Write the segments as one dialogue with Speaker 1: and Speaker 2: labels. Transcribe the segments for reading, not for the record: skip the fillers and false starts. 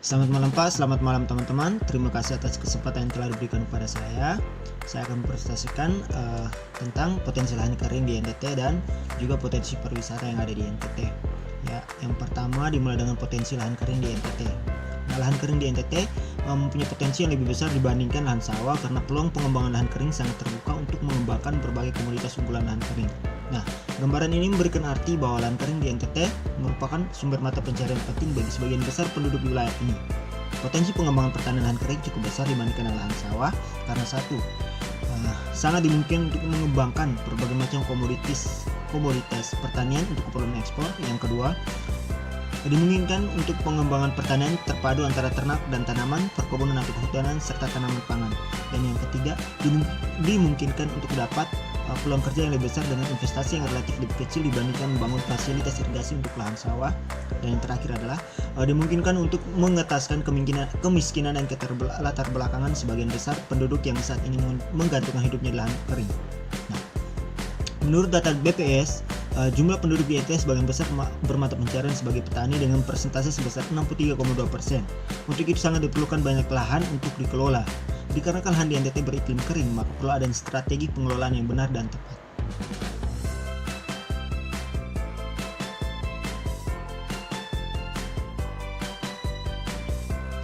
Speaker 1: Selamat malam Pak, selamat malam teman-teman. Terima kasih atas kesempatan yang telah diberikan kepada saya. Saya akan mempresentasikan tentang potensi lahan kering di NTT dan juga potensi pariwisata yang ada di NTT. Ya, yang pertama dimulai dengan potensi lahan kering di NTT. Nah, lahan kering di NTT mempunyai potensi yang lebih besar dibandingkan lahan sawah karena peluang pengembangan lahan kering sangat terbuka untuk mengembangkan berbagai komoditas unggulan lahan kering. Nah, gambaran ini memberikan arti bahwa lahan kering di NTT merupakan sumber mata pencarian penting bagi sebagian besar penduduk di wilayah ini. Potensi pengembangan pertanian lahan kering cukup besar dibandingkan lahan sawah karena satu, sangat dimungkinkan untuk mengembangkan berbagai macam komoditas pertanian untuk keperluan ekspor. Yang kedua, dimungkinkan untuk pengembangan pertanian terpadu antara ternak dan tanaman, perkebunan atau kehutanan, serta tanaman pangan. Dan yang ketiga, dimungkinkan untuk dapat peluang kerja yang lebih besar dengan investasi yang relatif lebih kecil dibandingkan membangun fasilitas irigasi untuk lahan sawah. Dan yang terakhir adalah dimungkinkan untuk mengetaskan kemiskinan dan latar belakangan sebagian besar penduduk yang saat ini menggantungkan hidupnya di lahan kering. Nah, menurut data BPS, jumlah penduduk di NTT sebagian besar bermata pencarian sebagai petani dengan persentase sebesar 63,2%. Untuk itu sangat diperlukan banyak lahan untuk dikelola. Dikarenakan lahan di NTT beriklim kering, maka perlu ada strategi pengelolaan yang benar dan tepat.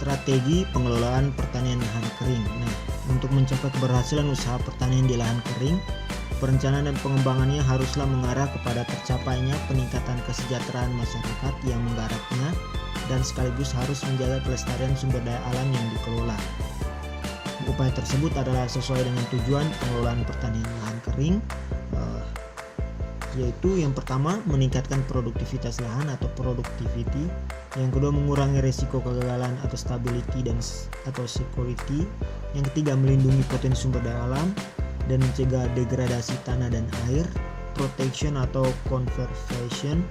Speaker 1: Strategi pengelolaan pertanian lahan kering. Nah, untuk mencapai keberhasilan usaha pertanian di lahan kering, perencanaan dan pengembangannya haruslah mengarah kepada tercapainya peningkatan kesejahteraan masyarakat yang menggarapnya dan sekaligus harus menjaga kelestarian sumber daya alam yang dikelola. Upaya tersebut adalah sesuai dengan tujuan pengelolaan pertanian lahan kering, yaitu yang pertama meningkatkan produktivitas lahan atau productivity, yang kedua mengurangi risiko kegagalan atau stability atau security, yang ketiga melindungi potensi sumber daya alam dan mencegah degradasi tanah dan air, protection atau conservation,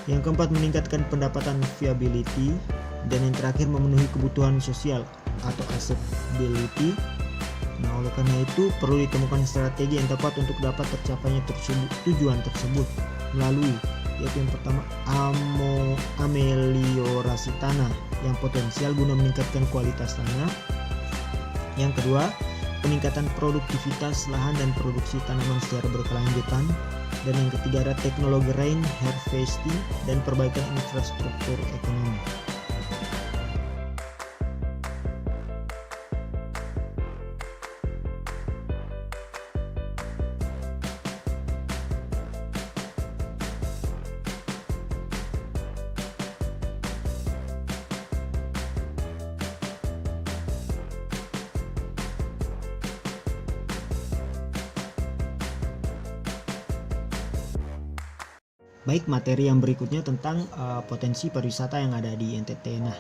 Speaker 1: yang keempat meningkatkan pendapatan viability, dan yang terakhir memenuhi kebutuhan sosial atau accessibility. Nah, oleh karena itu perlu ditemukan strategi yang tepat untuk dapat tercapainya tujuan tersebut melalui, yaitu yang pertama ameliorasi tanah yang potensial guna meningkatkan kualitas tanah, yang kedua peningkatan produktivitas lahan dan produksi tanaman secara berkelanjutan, dan yang ketiga ada teknologi rain harvesting dan perbaikan infrastruktur ekonomi. Baik, materi yang berikutnya tentang potensi pariwisata yang ada di NTT. Nah,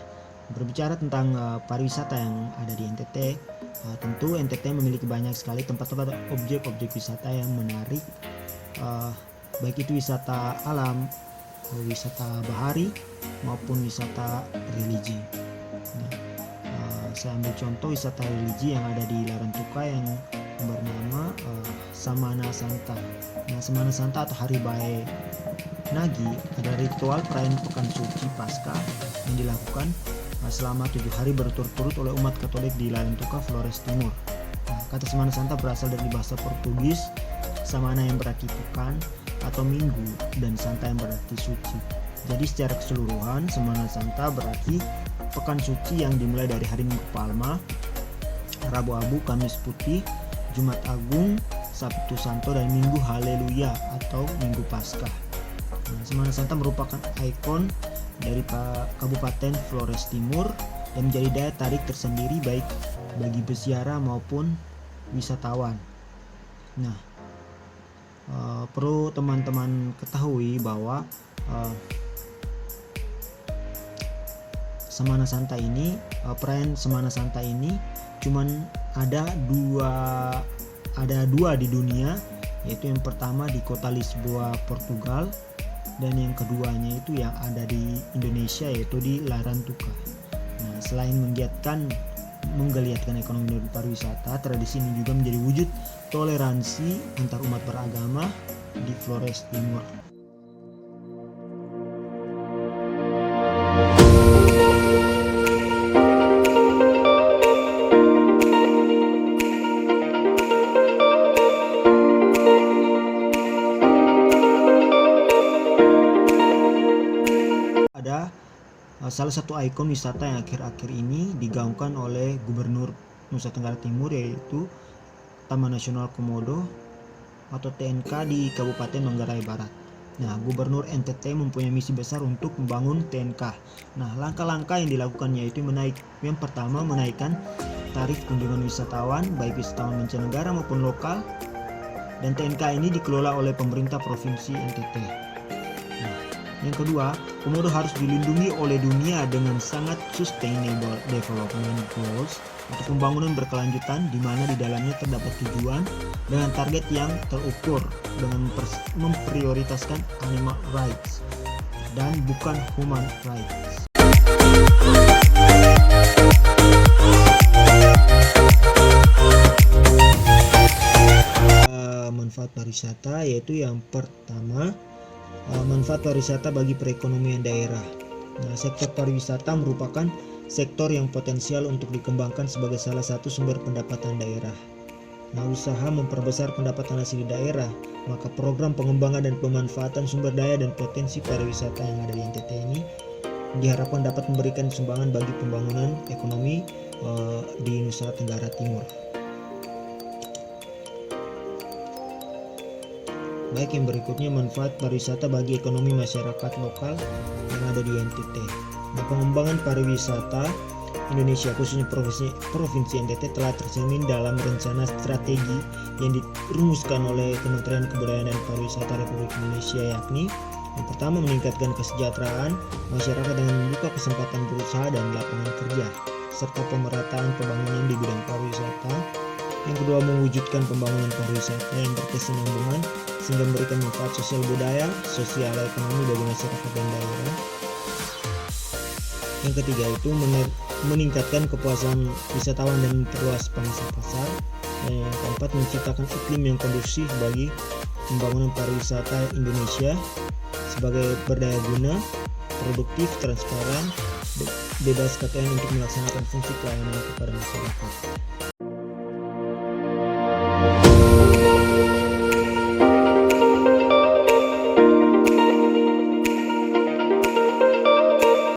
Speaker 1: berbicara tentang pariwisata yang ada di NTT, tentu NTT memiliki banyak sekali tempat-tempat objek-objek wisata yang menarik, baik itu wisata alam, wisata bahari, maupun wisata religi. Nah, saya ambil contoh wisata religi yang ada di Larantuka yang bernama Samana Santa. Nah, Samana Santa atau Hari Bae Nagi adalah ritual perayaan Pekan Suci Paskah yang dilakukan selama 7 hari berturut-turut oleh umat Katolik di Larantuka, Flores Timur. Nah, kata Semana Santa berasal dari bahasa Portugis Samana yang berarti pekan atau minggu dan Santa yang berarti suci. Jadi secara keseluruhan Semana Santa berarti Pekan Suci yang dimulai dari hari Minggu Palma, Rabu Abu, Kamis Putih, Jumat Agung, Sabtu Santo, dan Minggu Haleluya atau Minggu Paskah. Nah, Semana Santa merupakan ikon dari Kabupaten Flores Timur dan menjadi daya tarik tersendiri baik bagi peziarah maupun wisatawan. Nah, perlu teman-teman ketahui bahwa Semana Santa ini, perayaan Semana Santa ini cuman ada dua di dunia, yaitu yang pertama di kota Lisboa, Portugal, dan yang keduanya itu yang ada di Indonesia yaitu di Larantuka. Nah, selain menggeliatkan ekonomi dan pariwisata, tradisi ini juga menjadi wujud toleransi antar umat beragama di Flores Timur. Salah satu ikon wisata yang akhir-akhir ini digaungkan oleh Gubernur Nusa Tenggara Timur yaitu Taman Nasional Komodo atau TNK di Kabupaten Manggarai Barat. Nah, Gubernur NTT mempunyai misi besar untuk membangun TNK. Nah, langkah-langkah yang dilakukannya itu yang pertama menaikkan tarif kunjungan wisatawan baik wisatawan mancanegara maupun lokal, dan TNK ini dikelola oleh pemerintah Provinsi NTT. Nah, yang kedua, Komodo harus dilindungi oleh dunia dengan sangat sustainable development goals untuk pembangunan berkelanjutan di mana di dalamnya terdapat tujuan dengan target yang terukur dengan memprioritaskan animal rights dan bukan human rights. Manfaat pariwisata yaitu yang pertama, manfaat pariwisata bagi perekonomian daerah. Nah, sektor pariwisata merupakan sektor yang potensial untuk dikembangkan sebagai salah satu sumber pendapatan daerah. Nah, usaha memperbesar pendapatan asli daerah, maka program pengembangan dan pemanfaatan sumber daya dan potensi pariwisata yang ada di NTT ini diharapkan dapat memberikan sumbangan bagi pembangunan ekonomi di Nusa Tenggara Timur. Baik, yang berikutnya manfaat pariwisata bagi ekonomi masyarakat lokal yang ada di NTT. Nah, pengembangan pariwisata Indonesia khususnya Provinsi NTT telah tercermin dalam rencana strategi yang dirumuskan oleh Kementerian Kebudayaan dan Pariwisata Republik Indonesia, yakni yang pertama meningkatkan kesejahteraan masyarakat dengan membuka kesempatan berusaha dan lapangan kerja, serta pemerataan pembangunan di bidang pariwisata. Yang kedua, mewujudkan pembangunan pariwisata yang berkesinambungan sehingga memberikan manfaat sosial budaya, sosial ekonomi bagi masyarakat dan daerah. Yang ketiga itu meningkatkan kepuasan wisatawan dan memperluas pangsa pasar. Dan yang keempat, menciptakan iklim yang kondusif bagi pembangunan pariwisata Indonesia sebagai berdaya guna, produktif, transparan, bebas KKN untuk melaksanakan fungsi pelayanan kepada masyarakat.